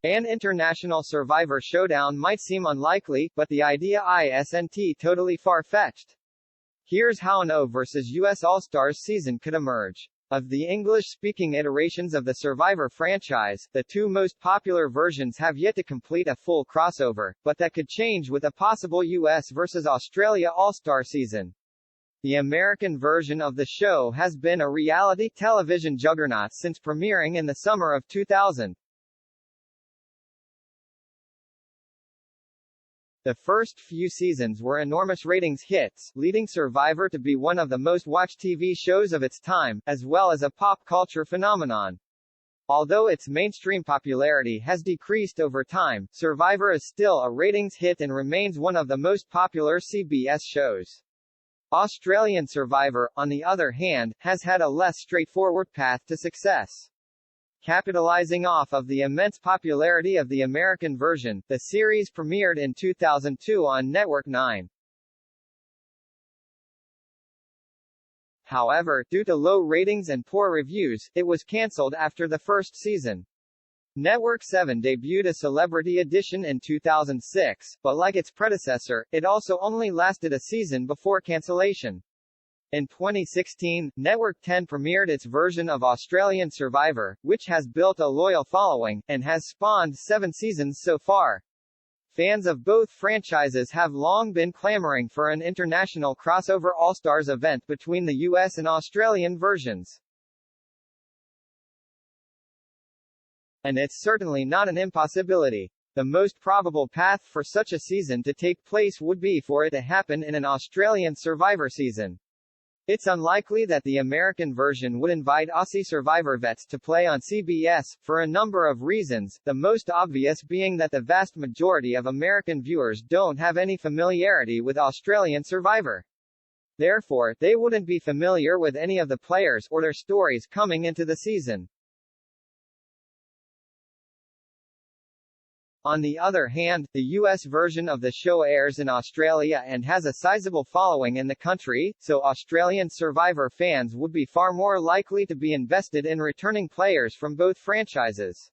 An international Survivor showdown might seem unlikely, but the idea isn't totally far-fetched. Here's how an O vs US All-Stars season could emerge. Of the English-speaking iterations of the Survivor franchise, the two most popular versions have yet to complete a full crossover, but that could change with a possible US vs Australia All-Star season. The American version of the show has been a reality television juggernaut since premiering in the summer of 2000. The first few seasons were enormous ratings hits, leading Survivor to be one of the most watched TV shows of its time, as well as a pop culture phenomenon. Although its mainstream popularity has decreased over time, Survivor is still a ratings hit and remains one of the most popular CBS shows. Australian Survivor, on the other hand, has had a less straightforward path to success. Capitalizing off of the immense popularity of the American version, the series premiered in 2002 on Network 9. However, due to low ratings and poor reviews, it was cancelled after the first season. Network 7 debuted a Celebrity Edition in 2006, but like its predecessor, it also only lasted a season before cancellation. In 2016, Network 10 premiered its version of Australian Survivor, which has built a loyal following, and has spawned 7 seasons so far. Fans of both franchises have long been clamoring for an international crossover All-Stars event between the US and Australian versions. And it's certainly not an impossibility. The most probable path for such a season to take place would be for it to happen in an Australian Survivor season. It's unlikely that the American version would invite Aussie Survivor vets to play on CBS, for a number of reasons, the most obvious being that the vast majority of American viewers don't have any familiarity with Australian Survivor. Therefore, they wouldn't be familiar with any of the players or their stories coming into the season. On the other hand, the US version of the show airs in Australia and has a sizable following in the country, so Australian Survivor fans would be far more likely to be invested in returning players from both franchises.